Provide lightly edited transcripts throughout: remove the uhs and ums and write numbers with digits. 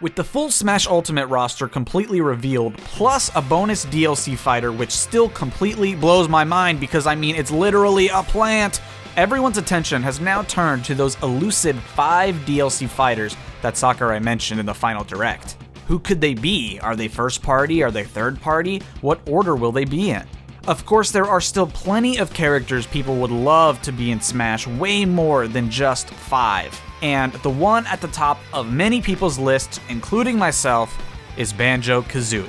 With the full Smash Ultimate roster completely revealed, plus a bonus DLC fighter which still completely blows my mind because I mean it's literally a plant, everyone's attention has now turned to those elusive 5 DLC fighters that Sakurai mentioned in the final direct. Who could they be? Are they first party? Are they third party? What order will they be in? Of course, there are still plenty of characters people would love to be in Smash, way more than just 5. And the one at the top of many people's lists, including myself, is Banjo Kazooie.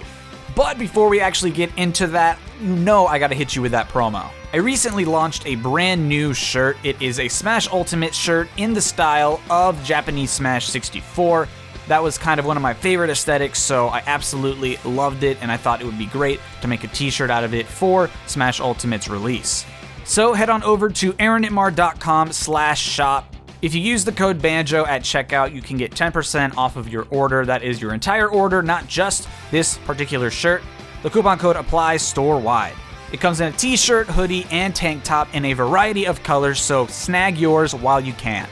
But before we actually get into that, you know I gotta hit you with that promo. I recently launched a brand new shirt. It is a Smash Ultimate shirt in the style of Japanese Smash 64. That was kind of one of my favorite aesthetics, so I absolutely loved it, and I thought it would be great to make a t-shirt out of it for Smash Ultimate's release. So head on over to Aaronitmar.com/shop. If you use the code BANJO at checkout, you can get 10% off of your order. That is your entire order, not just this particular shirt. The coupon code applies store-wide. It comes in a t-shirt, hoodie, and tank top in a variety of colors, so snag yours while you can.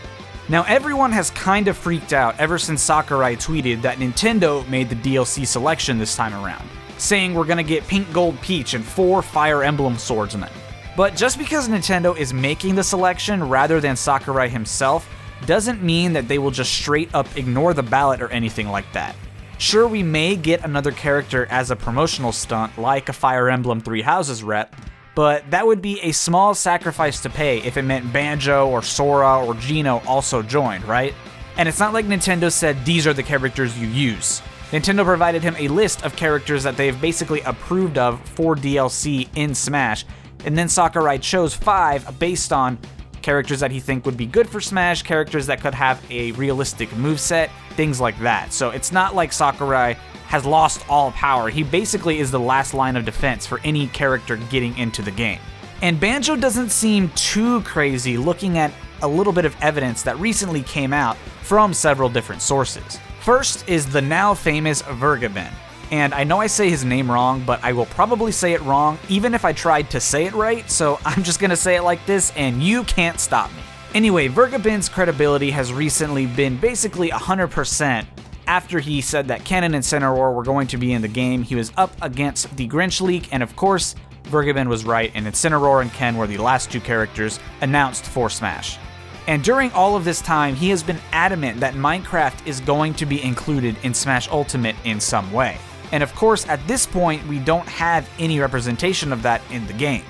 Now, everyone has kind of freaked out ever since Sakurai tweeted that Nintendo made the DLC selection this time around, saying we're gonna get Pink Gold Peach and 4 Fire Emblem swordsmen. But just because Nintendo is making the selection rather than Sakurai himself, doesn't mean that they will just straight up ignore the ballot or anything like that. Sure, we may get another character as a promotional stunt like a Fire Emblem Three Houses rep, but that would be a small sacrifice to pay if it meant Banjo or Sora or Geno also joined, right? And it's not like Nintendo said these are the characters you use. Nintendo provided him a list of characters that they've basically approved of for DLC in Smash, and then Sakurai chose 5 based on characters that he think would be good for Smash, characters that could have a realistic moveset, things like that. So it's not like Sakurai has lost all power. He basically is the last line of defense for any character getting into the game. And Banjo doesn't seem too crazy looking at a little bit of evidence that recently came out from several different sources. First is the now famous Vergaben. And I know I say his name wrong, but I will probably say it wrong even if I tried to say it right, so I'm just gonna say it like this and you can't stop me. Anyway, Vergaben's credibility has recently been basically 100%. After he said that Ken and Incineroar were going to be in the game, he was up against the Grinch leak, and of course, Vergaben was right, and Incineroar and Ken were the last 2 characters announced for Smash. And during all of this time, he has been adamant that Minecraft is going to be included in Smash Ultimate in some way. And of course, at this point, we don't have any representation of that in the game.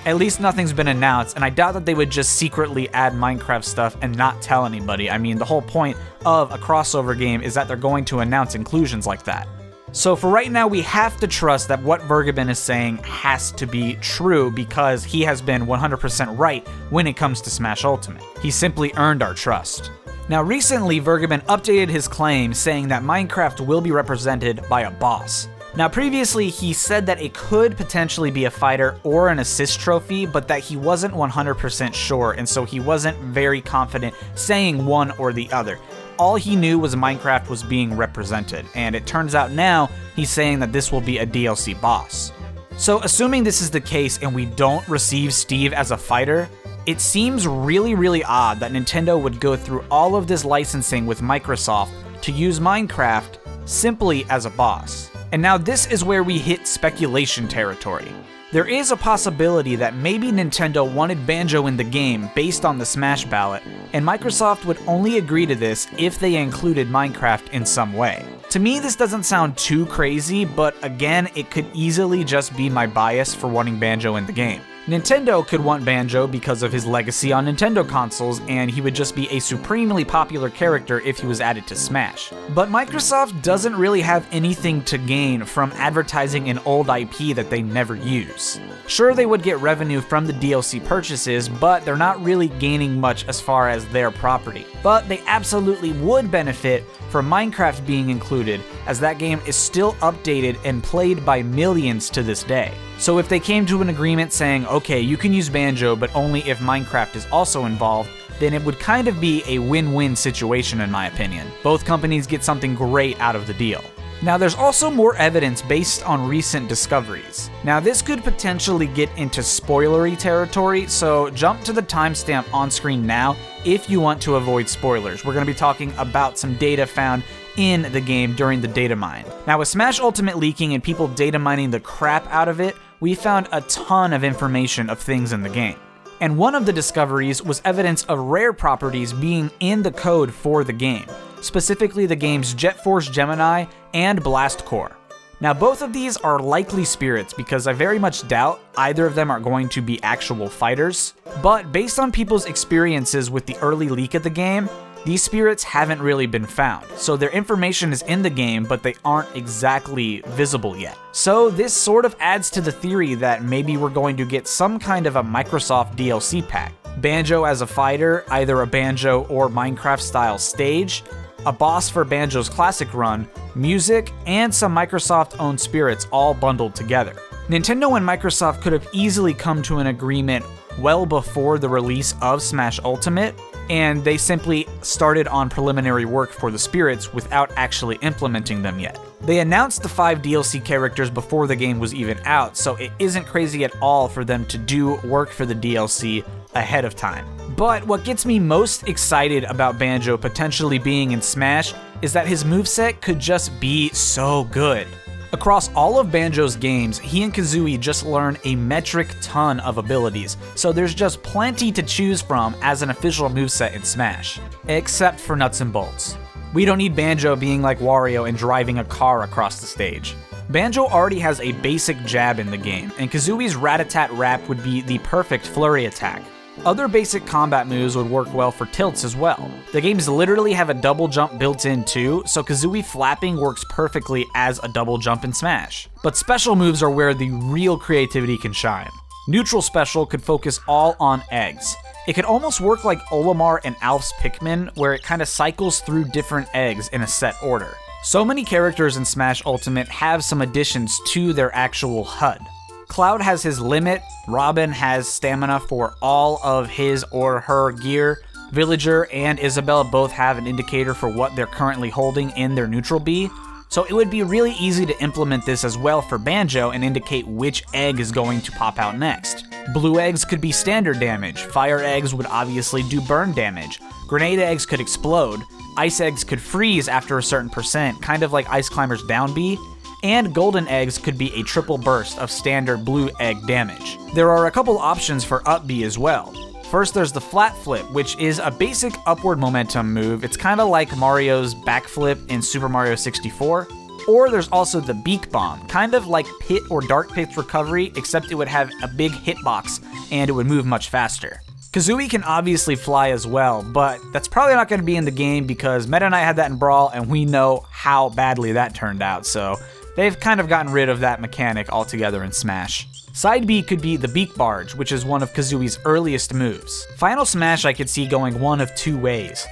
At least nothing's been announced, and I doubt that they would just secretly add Minecraft stuff and not tell anybody. I mean, the whole point of a crossover game is that they're going to announce inclusions like that. So for right now, we have to trust that what Vergaben is saying has to be true because he has been 100% right when it comes to Smash Ultimate. He simply earned our trust. Now recently, Vergaben updated his claim saying that Minecraft will be represented by a boss. Now previously he said that it could potentially be a fighter or an assist trophy, but that he wasn't 100% sure, and so he wasn't very confident saying one or the other. All he knew was Minecraft was being represented, and it turns out now he's saying that this will be a DLC boss. So assuming this is the case and we don't receive Steve as a fighter, it seems really odd that Nintendo would go through all of this licensing with Microsoft to use Minecraft simply as a boss. And now this is where we hit speculation territory. There is a possibility that maybe Nintendo wanted Banjo in the game based on the Smash ballot, and Microsoft would only agree to this if they included Minecraft in some way. To me, this doesn't sound too crazy, but again, it could easily just be my bias for wanting Banjo in the game. Nintendo could want Banjo because of his legacy on Nintendo consoles, and he would just be a supremely popular character if he was added to Smash. But Microsoft doesn't really have anything to gain from advertising an old IP that they never use. Sure, they would get revenue from the DLC purchases, but they're not really gaining much as far as their property. But they absolutely would benefit from Minecraft being included, as that game is still updated and played by millions to this day. So if they came to an agreement saying, okay, you can use Banjo, but only if Minecraft is also involved, then it would kind of be a win-win situation in my opinion. Both companies get something great out of the deal. Now there's also more evidence based on recent discoveries. Now this could potentially get into spoilery territory, so jump to the timestamp on screen now if you want to avoid spoilers. We're going to be talking about some data found in the game during the data mine. Now with Smash Ultimate leaking and people data mining the crap out of it, we found a ton of information of things in the game. And one of the discoveries was evidence of rare properties being in the code for the game, specifically the game's Jet Force Gemini and Blast Core. Now both of these are likely spirits because I very much doubt either of them are going to be actual fighters, but based on people's experiences with the early leak of the game, these spirits haven't really been found, so their information is in the game, but they aren't exactly visible yet. So this sort of adds to the theory that maybe we're going to get some kind of a Microsoft DLC pack. Banjo as a fighter, either a Banjo or Minecraft style stage, a boss for Banjo's classic run, music, and some Microsoft-owned spirits all bundled together. Nintendo and Microsoft could have easily come to an agreement well before the release of Smash Ultimate, and they simply started on preliminary work for the spirits without actually implementing them yet. They announced the 5 DLC characters before the game was even out, so it isn't crazy at all for them to do work for the DLC ahead of time. But what gets me most excited about Banjo potentially being in Smash is that his moveset could just be so good. Across all of Banjo's games, he and Kazooie just learn a metric ton of abilities, so there's just plenty to choose from as an official moveset in Smash. Except for nuts and bolts. We don't need Banjo being like Wario and driving a car across the stage. Banjo already has a basic jab in the game, and Kazooie's Rat-a-tat Rap would be the perfect flurry attack. Other basic combat moves would work well for tilts as well. The games literally have a double jump built in too, so Kazooie flapping works perfectly as a double jump in Smash. But special moves are where the real creativity can shine. Neutral Special could focus all on eggs. It could almost work like Olimar and Alf's Pikmin, where it kind of cycles through different eggs in a set order. So many characters in Smash Ultimate have some additions to their actual HUD. Cloud has his limit, Robin has stamina for all of his or her gear, Villager and Isabelle both have an indicator for what they're currently holding in their neutral B, so it would be really easy to implement this as well for Banjo and indicate which egg is going to pop out next. Blue eggs could be standard damage, fire eggs would obviously do burn damage, grenade eggs could explode, ice eggs could freeze after a certain percent, kind of like Ice Climber's down B, and golden eggs could be a triple burst of standard blue egg damage. There are a couple options for up B as well. First there's the flat flip, which is a basic upward momentum move. It's kind of like Mario's backflip in Super Mario 64. Or there's also the beak bomb, kind of like Pit or Dark Pit's recovery, except it would have a big hitbox and it would move much faster. Kazooie can obviously fly as well, but that's probably not going to be in the game because Meta Knight had that in Brawl and we know how badly that turned out, so they've kind of gotten rid of that mechanic altogether in Smash. Side B could be the Beak Barge, which is one of Kazooie's earliest moves. Final Smash I could see going one of two ways.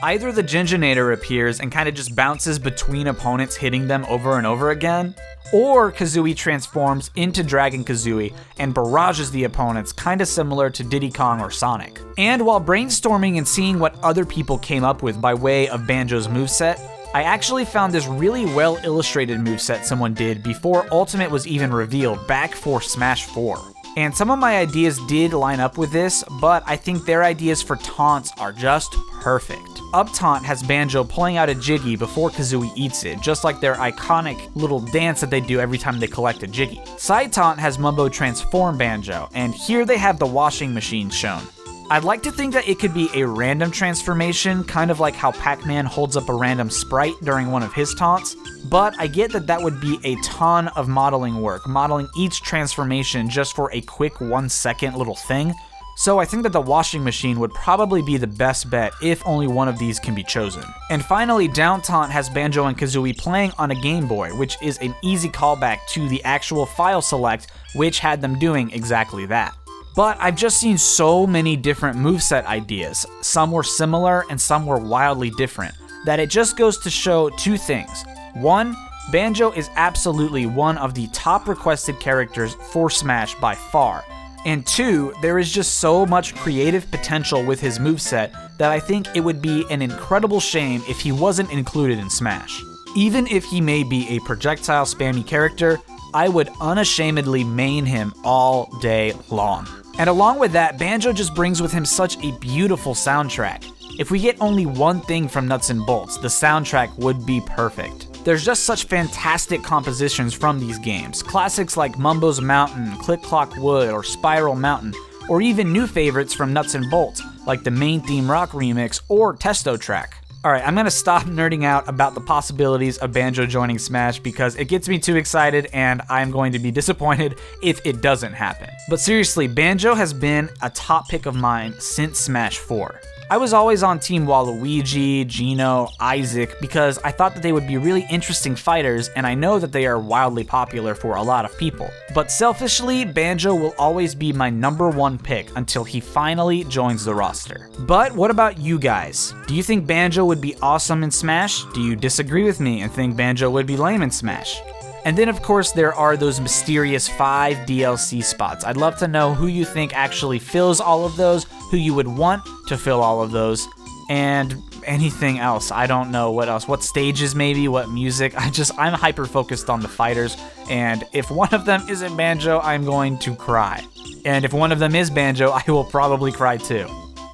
Either the Ginginator appears and kind of just bounces between opponents hitting them over and over again, or Kazooie transforms into Dragon Kazooie and barrages the opponents, kind of similar to Diddy Kong or Sonic. And while brainstorming and seeing what other people came up with by way of Banjo's moveset, I actually found this really well illustrated moveset someone did before Ultimate was even revealed back for Smash 4. And some of my ideas did line up with this, but I think their ideas for taunts are just perfect. Up taunt has Banjo pulling out a Jiggy before Kazooie eats it, just like their iconic little dance that they do every time they collect a Jiggy. Side taunt has Mumbo transform Banjo, and here they have the washing machine shown. I'd like to think that it could be a random transformation, kind of like how Pac-Man holds up a random sprite during one of his taunts, but I get that that would be a ton of modeling work, modeling each transformation just for a quick 1-second little thing, so I think that the washing machine would probably be the best bet if only one of these can be chosen. And finally, down taunt has Banjo and Kazooie playing on a Game Boy, which is an easy callback to the actual file select, which had them doing exactly that. But I've just seen so many different moveset ideas, some were similar and some were wildly different, that it just goes to show two things. One, Banjo is absolutely one of the top requested characters for Smash by far. And two, there is just so much creative potential with his moveset that I think it would be an incredible shame if he wasn't included in Smash. Even if he may be a projectile spammy character, I would unashamedly main him all day long. And along with that, Banjo just brings with him such a beautiful soundtrack. If we get only one thing from Nuts and Bolts, the soundtrack would be perfect. There's just such fantastic compositions from these games. Classics like Mumbo's Mountain, Click Clock Wood, or Spiral Mountain, or even new favorites from Nuts and Bolts, like the Main Theme Rock remix or Testo track. Alright, I'm gonna stop nerding out about the possibilities of Banjo joining Smash because it gets me too excited and I'm going to be disappointed if it doesn't happen. But seriously, Banjo has been a top pick of mine since Smash 4. I was always on Team Waluigi, Geno, Isaac because I thought that they would be really interesting fighters, and I know that they are wildly popular for a lot of people. But selfishly, Banjo will always be my #1 pick until he finally joins the roster. But what about you guys? Do you think Banjo would be awesome in Smash? Do you disagree with me and think Banjo would be lame in Smash? And then of course there are those mysterious 5 DLC spots. I'd love to know who you think actually fills all of those, who you would want to fill all of those, and anything else. I don't know what else. What stages maybe, what music. I'm hyper focused on the fighters, and if one of them isn't Banjo, I'm going to cry. And if one of them is Banjo, I will probably cry too.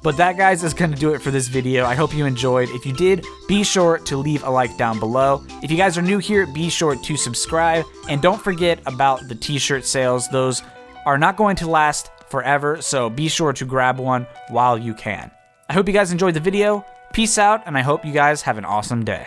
But that, guys, is going to do it for this video. I hope you enjoyed. If you did, be sure to leave a like down below. If you guys are new here, be sure to subscribe. And don't forget about the t-shirt sales. Those are not going to last forever, so be sure to grab one while you can. I hope you guys enjoyed the video. Peace out, and I hope you guys have an awesome day.